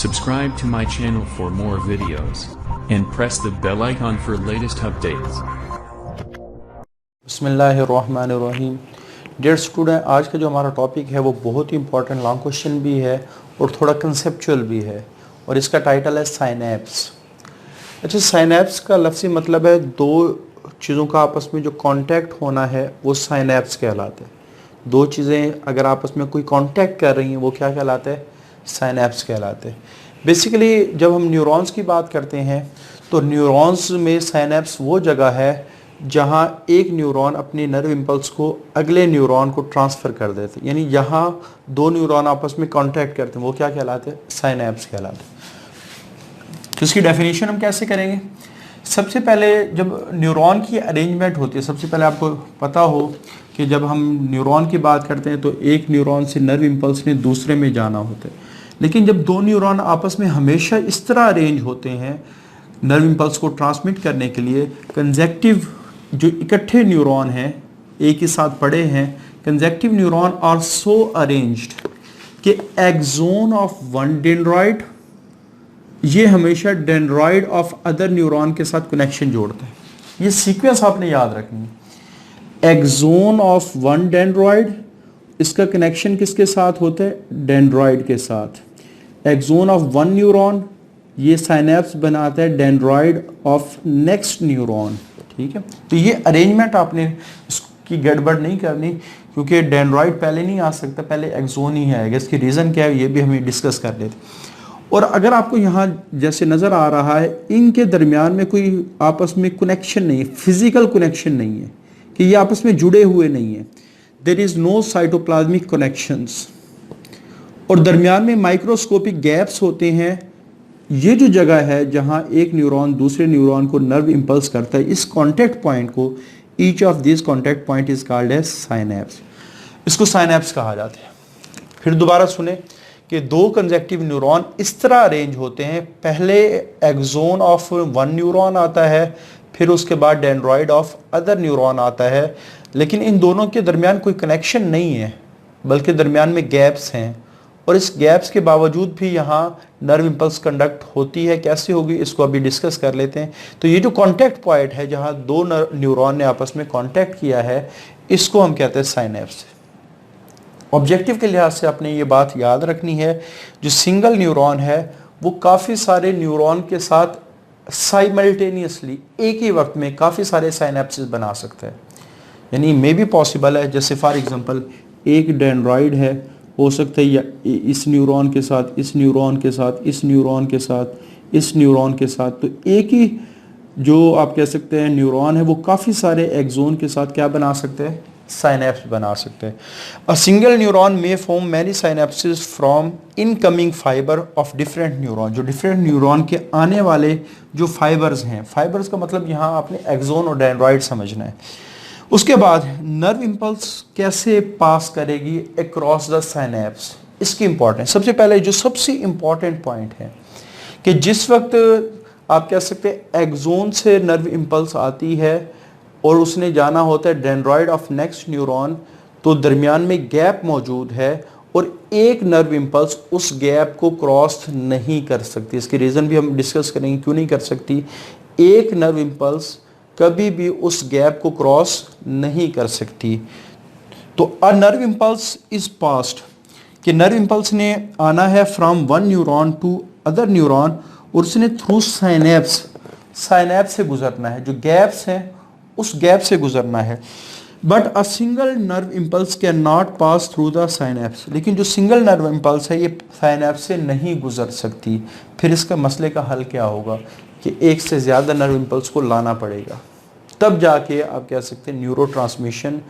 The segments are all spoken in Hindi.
Subscribe to my channel for more videos and press the bell icon for latest updates. बिस्मिल्लाहिर्रहमानिर्रहीम। डियर स्टूडेंट, आज का जो हमारा टॉपिक है वो बहुत ही इंपॉर्टेंट लॉन्ग क्वेश्चन भी है और थोड़ा कंसेप्चुअल भी है और इसका टाइटल है साइनेप्स। अच्छा, साइनेप्स का लफ्ज़ी मतलब है दो चीज़ों का आपस में जो कांटेक्ट होना है वो साइनेप्स कहलाते हैं। दो चीज़ें अगर आपस में कोई कांटेक्ट कर रही हैं वो क्या कहलाते हैं? साइनेप्स कहलाते हैं। बेसिकली जब हम न्यूरॉन्स की बात करते हैं तो न्यूरॉन्स में साइनेप्स वो जगह है जहाँ एक न्यूरॉन अपनी नर्व इम्पल्स को अगले न्यूरॉन को ट्रांसफ़र कर देते हैं, यानी जहाँ दो न्यूरॉन आपस में कांटेक्ट करते हैं वो क्या कहलाते हैं? साइनेप्स कहलाते हैं। तो इसकी डेफिनेशन हम कैसे करेंगे? सबसे पहले जब न्यूरॉन की अरेंजमेंट होती है, सबसे पहले आपको पता हो कि जब हम न्यूरॉन की बात करते हैं तो एक न्यूरॉन से नर्व इम्पल्स ने दूसरे में जाना होता है, लेकिन जब दो न्यूरॉन आपस में हमेशा इस तरह अरेंज होते हैं नर्व इम्पल्स को ट्रांसमिट करने के लिए, कंजेक्टिव जो इकट्ठे न्यूरॉन हैं एक ही साथ पड़े हैं, conjunctive neuron are so arranged कि एक्सोन ऑफ वन डेंड्राइड ये हमेशा डेंड्राइड ऑफ अदर न्यूरॉन के साथ कनेक्शन जोड़ता है। ये सीक्वेंस आपने याद रखनी है। एक्सोन ऑफ वन डेंड्राइड, इसका कनेक्शन किसके साथ होता है? डेंड्राइड के साथ। एक्सोन ऑफ वन न्यूरॉन, ये साइनेप्स बनाता है डेंड्राइड ऑफ नेक्स्ट न्यूरॉन। ठीक है, तो ये अरेंजमेंट आपने इसकी गड़बड़ नहीं करनी, क्योंकि डेंड्राइड पहले नहीं आ सकता, पहले एक्सोन ही आएगा। इसकी रीज़न क्या है ये भी हमें डिस्कस कर लेते। और अगर आपको यहाँ जैसे नज़र आ रहा है इनके दरमियान में कोई आपस में कनेक्शन नहीं है, फिजिकल कनेक्शन नहीं है कि ये आपस में जुड़े हुए नहीं है, there is no cytoplasmic connections, और दरमियान में माइक्रोस्कोपिक गैप्स होते हैं। ये जो जगह है जहाँ एक न्यूरॉन दूसरे न्यूरॉन को नर्व इम्पल्स करता है, इस कॉन्टैक्ट पॉइंट को, each of this contact point is called as synapse. इसको साइनेप्स कहा जाता है। फिर दोबारा सुने कि दो कंजेक्टिव न्यूरॉन इस तरह अरेंज होते हैं, पहले एक्सोन ऑफ वन न्यूरॉन आता है, फिर उसके बाद डेंड्राइड ऑफ अदर न्यूरॉन आता है, लेकिन इन दोनों के दरमियान कोई कनेक्शन नहीं है, बल्कि दरमियान में गैप्स हैं, और इस गैप्स के बावजूद भी यहाँ नर्व इम्पल्स कंडक्ट होती है। कैसे होगी इसको अभी डिस्कस कर लेते हैं। तो ये जो कांटेक्ट पॉइंट है जहाँ दो न्यूरॉन ने आपस में कांटेक्ट किया है, इसको हम कहते हैं साइनेप्स। ऑब्जेक्टिव के लिहाज से आपने ये बात याद रखनी है, जो सिंगल न्यूरॉन है वो काफ़ी सारे न्यूरॉन के साथ साइमल्टेनियसली एक ही वक्त में काफ़ी सारे साइनेप्सिस बना सकता है, यानी मे भी पॉसिबल है। जैसे फॉर एग्जांपल एक डेंड्राइड है, हो सकता है या इस न्यूरॉन के साथ, इस न्यूरॉन के साथ, इस न्यूरॉन के साथ, इस न्यूरॉन के साथ, तो एक ही जो आप कह सकते हैं न्यूरॉन है वो काफ़ी सारे एक्सोन के साथ क्या बना सकते हैं? साइनेप्स बना सकते हैं। अ सिंगल न्यूरॉन में form many synapses from incoming fibre of different neuron. जो डिफरेंट न्यूरॉन के आने वाले जो फाइबर्स हैं, फाइबर्स का मतलब यहाँ आपने एक्सोन और डेंड्राइड समझना है। उसके बाद नर्व इम्पल्स कैसे पास करेगी अक्रॉस द साइनेप्स, इसकी इंपॉर्टेंस। सबसे पहले जो सबसे इंपॉर्टेंट पॉइंट है कि जिस वक्त आप कह सकते हैं एक्सोन से नर्व इम्पल्स आती है और उसने जाना होता है डेंड्राइड ऑफ नेक्स्ट न्यूरॉन, तो दरमियान में गैप मौजूद है और एक नर्व इम्पल्स उस गैप को क्रॉस नहीं कर सकती। इसकी रीज़न भी हम डिस्कस करेंगे क्यों नहीं कर सकती। एक नर्व इम्पल्स कभी भी उस गैप को क्रॉस नहीं कर सकती। तो a nerve impulse is passed, कि नर्व इम्पल्स ने आना है from one neuron to other neuron, और उसने थ्रू साइनेप्स, साइनेप्स से गुजरना है, जो गैप्स हैं उस गैप से गुजरना है। But a single nerve impulse can not pass through the synapse, लेकिन जो सिंगल नर्व इम्पल्स है ये साइनेप्स से नहीं गुजर सकती। फिर इसका मसले का हल क्या होगा कि एक से ज़्यादा नर्व इम्पल्स को लाना पड़ेगा, तब जाके आप कह सकते हैं न्यूरो ट्रांसमिशन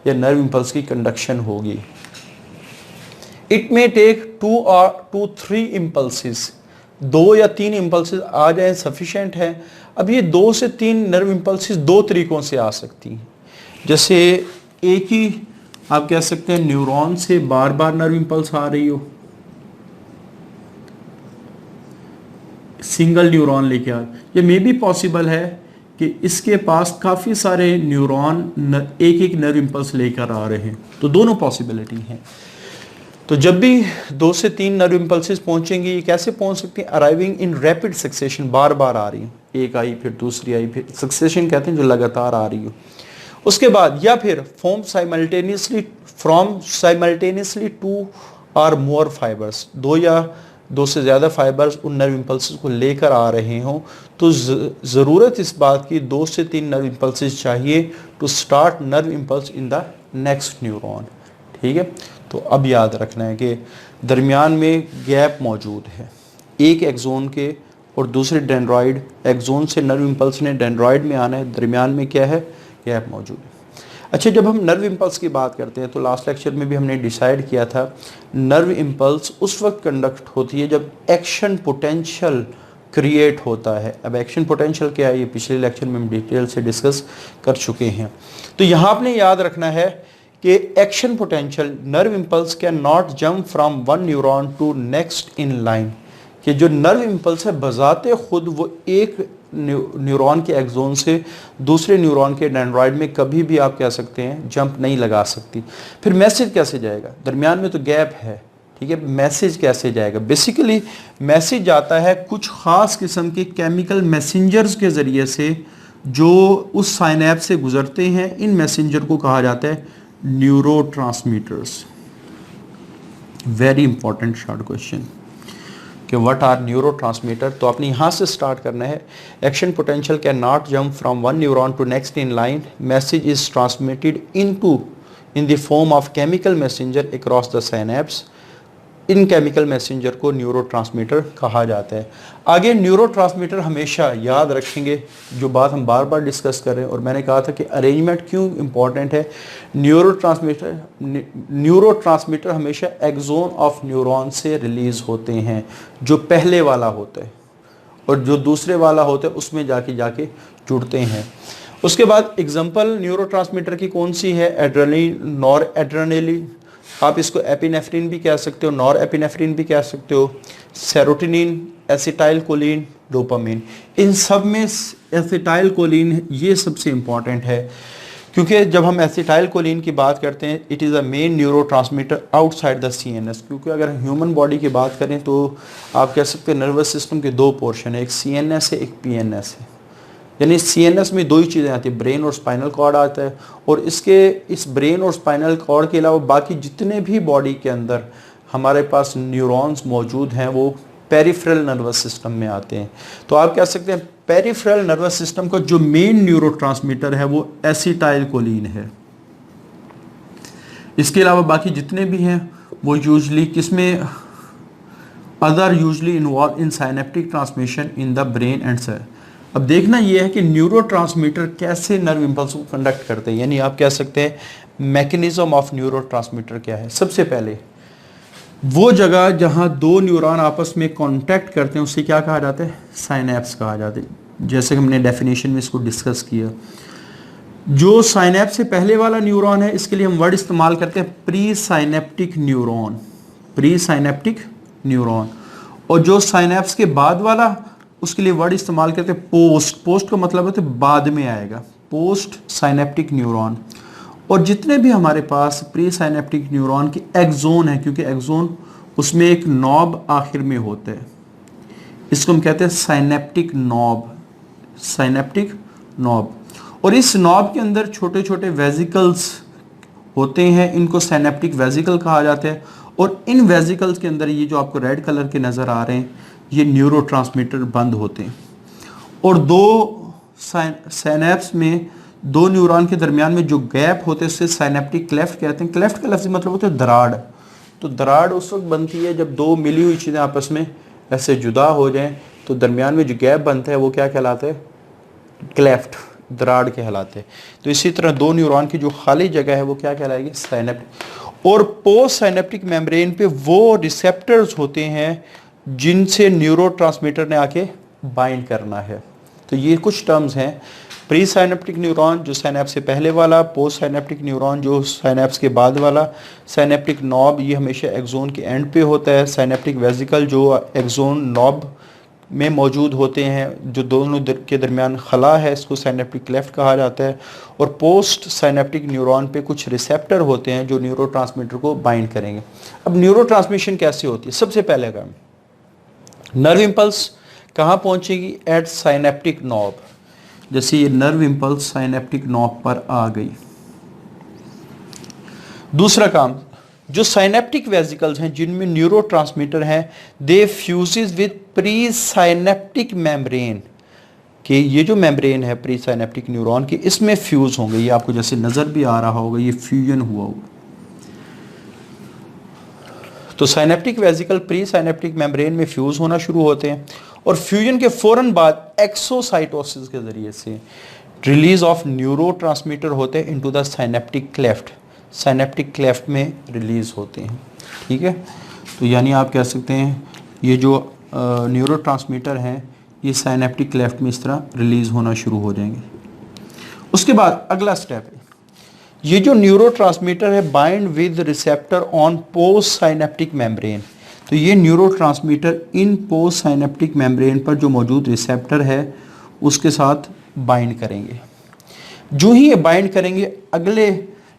या नर्व इम्पल्स की कंडक्शन होगी। It may take 2 or 3 impulses, 2 या 3 इम्पल्सिस आ जाए सफिशेंट है। अब ये 2 से 3 नर्व इम्पल्सिस दो तरीक़ों से आ सकती हैं। जैसे एक ही आप कह सकते हैं न्यूरॉन से बार बार नर्व इम्पल्स आ रही हो, सिंगल न्यूरॉन लेके आ, ये मे भी पॉसिबल है कि इसके पास काफ़ी सारे न्यूरॉन एक एक नर्व इम्पल्स लेकर आ रहे हैं, तो दोनों पॉसिबिलिटी हैं। तो जब भी 2 से 3 नर्व इम्पल्सेस पहुंचेंगी, ये कैसे पहुंच सकती हैं? अराइविंग इन रैपिड सक्सेशन, बार बार आ रही है, एक आई फिर दूसरी आई, फिर सक्सेशन कहते हैं जो लगातार आ रही हो। उसके बाद या फिर फ्रॉम साइमल्टेनियसली 2 और मोर फाइबर्स, 2 या 2 से ज़्यादा फाइबर्स उन नर्व इम्पल्सेस को लेकर आ रहे हों, तो ज़रूरत इस बात की 2 से 3 नर्व इम्पल्सेस चाहिए to start nerve impulse in the next neuron. ठीक है, तो अब याद रखना है कि दरमियान में गैप मौजूद है एक एक्सोन के और दूसरे डेंड्रॉइड। एक्सोन से नर्व इम्पल्स ने डेंड्रॉइड में आना है, दरमियान में क्या है? गैप मौजूद है। अच्छा, जब हम नर्व इम्पल्स की बात करते हैं तो लास्ट लेक्चर में भी हमने डिसाइड किया था नर्व इम्पल्स उस वक्त कंडक्ट होती है जब एक्शन पोटेंशियल क्रिएट होता है। अब एक्शन पोटेंशियल क्या है, ये पिछले लेक्चर में हम डिटेल से डिस्कस कर चुके हैं। तो यहाँ आपने याद रखना है कि action potential nerve impulse can not jump from one neuron to next in line, कि जो नर्व इम्पल्स है बजाते खुद वो एक न्यूरॉन के एक्सोन से दूसरे न्यूरॉन के डेंड्रॉइड में कभी भी आप कह सकते हैं जंप नहीं लगा सकती। फिर मैसेज कैसे जाएगा? दरमियान में तो गैप है, ठीक है, मैसेज कैसे जाएगा? बेसिकली मैसेज जाता है कुछ खास किस्म के केमिकल मैसेंजर्स के ज़रिए से जो उस साइनैप्स से गुजरते हैं। इन मैसेंजर को कहा जाता है neurotransmitters. Very important short question कि व्हाट आर न्यूरोट्रांसमीटर। तो आपने यहाँ से स्टार्ट करना है। Action potential can not jump from one neuron to next in line, message is transmitted in the form of chemical messenger across the synapse. इन केमिकल मैसेंजर को न्यूरोट्रांसमीटर कहा जाता है। आगे न्यूरोट्रांसमीटर हमेशा याद रखेंगे, जो बात हम बार बार डिस्कस कर रहे हैं, और मैंने कहा था कि अरेंजमेंट क्यों इंपॉर्टेंट है। न्यूरोट्रांसमीटर हमेशा एक्सोन ऑफ न्यूरॉन से रिलीज होते हैं, जो पहले वाला होता है, और जो दूसरे वाला होता है उसमें जाके जुड़ते हैं। उसके बाद एग्जाम्पल न्यूरोट्रांसमीटर की कौन सी है? एड्रेनलिन, नॉर एड्रेनलिन, आप इसको एपिनेफ्रिन भी कह सकते हो, नॉर एपिनेफ्रिन भी कह सकते हो, सेरोटोनिन, एसिटाइल कोलिन, डोपामिन। इन सब में एसिटाइल कोलिन ये सबसे इम्पॉर्टेंट है, क्योंकि जब हम एसिटाइल कोलिन की बात करते हैं it is a main neurotransmitter outside the CNS. क्योंकि अगर ह्यूमन बॉडी की बात करें तो आप कह सकते हैं नर्वस सिस्टम के 2 पोर्शन है, एक सीएनएस है, एक पीएनएस है। यानी सीएनएस में 2 ही चीज़ें आती है, ब्रेन और स्पाइनल कॉर्ड आता है, और इस ब्रेन और स्पाइनल कॉर्ड के अलावा बाकी जितने भी बॉडी के अंदर हमारे पास न्यूरॉन्स मौजूद हैं वो पेरिफेरल नर्वस सिस्टम में आते हैं। तो आप कह सकते हैं पेरिफेरल नर्वस सिस्टम का जो मेन न्यूरोट्रांसमीटर है वो एसिटाइल कोलिन है। इसके अलावा बाकी जितने भी हैं वो यूजली किसमें, other usually involve in synaptic transmission in the brain and cell. अब देखना यह है कि न्यूरोट्रांसमीटर कैसे नर्व इम्पल्स को कंडक्ट करते हैं, यानी आप कह सकते हैं मैकेनिज्म ऑफ न्यूरोट्रांसमीटर क्या है। सबसे पहले वो जगह जहां 2 न्यूरॉन आपस में कांटेक्ट करते हैं उसे क्या कहा जाता है? साइनैप्स कहा जाता है। जैसे हमने डेफिनेशन में इसको डिस्कस किया, जो साइनैप्स से पहले वाला न्यूरॉन है इसके लिए हम वर्ड इस्तेमाल करते हैं pre synaptic neuron, pre synaptic neuron. और जो साइनैप्स के बाद वाला उसके लिए वर्ड इस्तेमाल करते हैं पोस्ट। पोस्ट का मतलब होता है बाद में आएगा, पोस्ट साइनेप्टिक न्यूरॉन। और जितने भी हमारे पास प्री साइनेप्टिक न्यूरॉन की एक्सोन है, क्योंकि एक्सोन उसमें एक नॉब आखिर में होता है, इसको हम कहते हैं साइनेप्टिक नॉब, साइनेप्टिक नॉब। और इस नॉब के अंदर छोटे छोटे वेजिकल्स होते हैं, इनको साइनेप्टिक वेजिकल कहा जाता है। और इन वेजिकल्स के अंदर ये जो आपको रेड कलर के नज़र आ रहे हैं ये न्यूरोट्रांसमीटर बंद होते हैं। और 2 साइनैप्स में 2 न्यूरॉन के दरमियान में जो गैप होते हैं उसे साइनेप्टिक क्लेफ्ट कहते हैं। क्लेफ्ट का लफ्ज़ मतलब होता है दराड़। तो दराड़ उस वक्त बनती है जब 2 मिली हुई चीज़ें आपस में ऐसे जुदा हो जाएं, तो दरमियान में जो गैप बनता है वो क्या कहलाता है? क्लेफ्ट, दराड़ कहलाते हैं। तो इसी तरह 2 न्यूरॉन की जो खाली जगह है वो क्या कहलाएगी? साइनेप्टिक। और पोस्ट साइनेप्टिक मेम्ब्रेन पे वो रिसेप्टर्स होते हैं जिनसे न्यूरोट्रांसमीटर ने आके बाइंड करना है। तो ये कुछ टर्म्स हैं, प्री साइनेप्टिक न्यूरॉन जो साइनैप्स से पहले वाला, पोस्ट साइनेप्टिक न्यूरॉन जो साइनैप्स के बाद वाला, साइनेप्टिक नॉब ये हमेशा एक्सोन के एंड पे होता है, साइनेप्टिक वेजिकल जो एक्सोन नॉब में मौजूद होते हैं, जो दोनों के दरमियान खला है, इसको साइनेप्टिक क्लेफ्ट कहा जाता है। और पोस्ट साइनेप्टिक न्यूरॉन पे कुछ रिसेप्टर होते हैं जो न्यूरोट्रांसमीटर को बाइंड करेंगे। अब न्यूरो ट्रांसमिशन कैसे होती है? सबसे पहले काम, नर्व इम्पल्स कहाँ पहुंचेगी? At synaptic knob. जैसे ये नर्व इम्पल्स साइनेप्टिक नॉब पर आ गई। दूसरा काम, जो साइनेप्टिक वेसिकल्स हैं जिनमें न्यूरोट्रांसमीटर हैं, they fuses with presynaptic membrane, कि ये जो मेम्ब्रेन है प्री साइनेप्टिक न्यूरॉन की, इसमें फ्यूज होंगे। ये आपको जैसे नजर भी आ रहा होगा, ये फ्यूजन हुआ होगा। तो synaptic vesicle pre synaptic membrane में फ्यूज होना शुरू होते हैं और फ्यूजन के फौरन बाद एक्सोसाइटोसिस के जरिए से रिलीज ऑफ न्यूरोट्रांसमीटर होते हैं into the synaptic cleft, synaptic cleft में रिलीज होते हैं। ठीक है, तो यानी आप कह सकते हैं ये जो न्यूरोट्रांसमीटर हैं ये साइनेप्टिक क्लेफ्ट में इस तरह रिलीज होना शुरू हो जाएंगे। उसके बाद अगला स्टेप है, ये जो न्यूरोट्रांसमीटर है bind with receptor on post synaptic membrane. तो ये न्यूरोट्रांसमीटर इन पोस्ट साइनेप्टिक मेम्ब्रेन पर जो मौजूद रिसेप्टर है उसके साथ बाइंड करेंगे। जो ही ये बाइंड करेंगे, अगले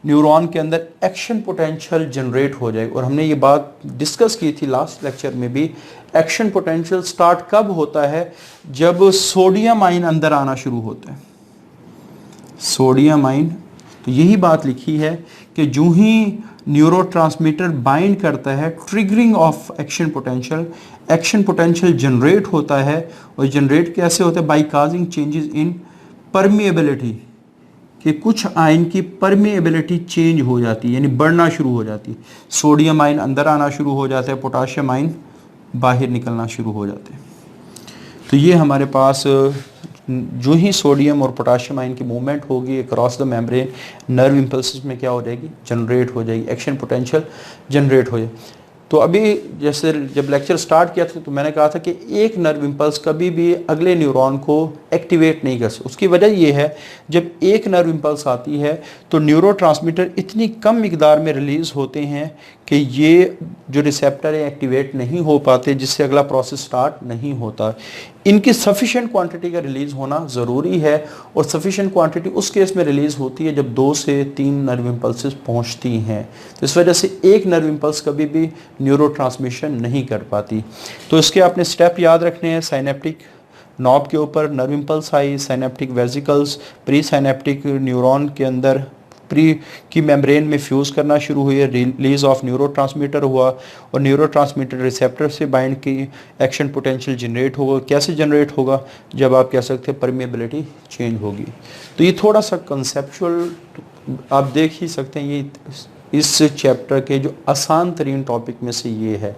न्यूरॉन के अंदर एक्शन पोटेंशियल जनरेट हो जाएगी। और हमने ये बात डिस्कस की थी लास्ट लेक्चर में भी। एक्शन पोटेंशियल स्टार्ट कब होता है? जब सोडियम आयन अंदर आना शुरू होता है, सोडियम आयन। तो यही बात लिखी है कि जो ही न्यूरोट्रांसमीटर बाइंड करता है, triggering of action potential generate होता है। और जनरेट कैसे होता है? By causing changes in permeability, कि कुछ आयन की परमिएबिलिटी चेंज हो जाती है, यानी बढ़ना शुरू हो जाती है। सोडियम आयन अंदर आना शुरू हो जाता है, पोटाशियम आयन बाहर निकलना शुरू हो जाते हैं। तो ये हमारे पास जो ही सोडियम और पोटाशियम आयन की मूवमेंट होगी across the membrane, nerve impulses में क्या हो जाएगी? जनरेट हो जाएगी, एक्शन पोटेंशियल जनरेट हो जाएगी। तो अभी जैसे जब लेक्चर स्टार्ट किया था तो मैंने कहा था कि एक नर्व इम्पल्स कभी भी अगले न्यूरॉन को एक्टिवेट नहीं कर सकता। उसकी वजह ये है, जब एक नर्व इम्पल्स आती है तो न्यूरोट्रांसमीटर इतनी कम मिकदार में रिलीज़ होते हैं कि ये जो रिसेप्टर है एक्टिवेट नहीं हो पाते, जिससे अगला प्रोसेस स्टार्ट नहीं होता। इनकी सफिशिएंट क्वांटिटी का रिलीज़ होना ज़रूरी है, और सफिशिएंट क्वांटिटी उस केस में रिलीज़ होती है जब 2 से 3 नर्व इम्पल्सेस पहुंचती हैं। तो इस वजह से एक नर्व इम्पल्स कभी भी न्यूरोट्रांसमिशन नहीं कर पाती। तो इसके आपने स्टेप याद रखने हैं। साइनेप्टिक नॉब के ऊपर नर्व इम्पल्स आई, synaptic vesicles presynaptic neuron के अंदर प्री की मेम्ब्रेन में फ्यूज़ करना शुरू हुई, रिलीज ऑफ न्यूरोट्रांसमीटर हुआ, और न्यूरोट्रांसमीटर रिसेप्टर से बाइंड की एक्शन पोटेंशियल जनरेट होगा। कैसे जनरेट होगा? जब आप कह सकते हैं परमिएबिलिटी चेंज होगी। तो ये थोड़ा सा कंसेप्चुअल आप देख ही सकते हैं, ये इस चैप्टर के जो आसान तरीन टॉपिक में से ये है।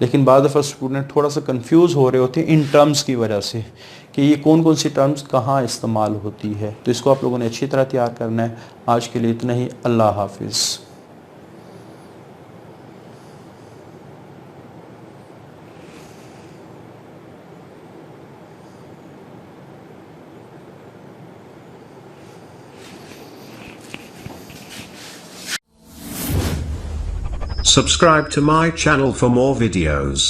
लेकिन बाद दफ़ा स्टूडेंट थोड़ा सा कंफ्यूज हो रहे होते हैं इन टर्म्स की वजह से कि ये कौन कौन सी टर्म्स कहाँ इस्तेमाल होती है। तो इसको आप लोगों ने अच्छी तरह तैयार करना है। आज के लिए इतना ही। अल्लाह हाफिज़। Subscribe to my channel for more videos,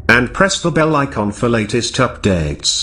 and press the bell icon for latest updates.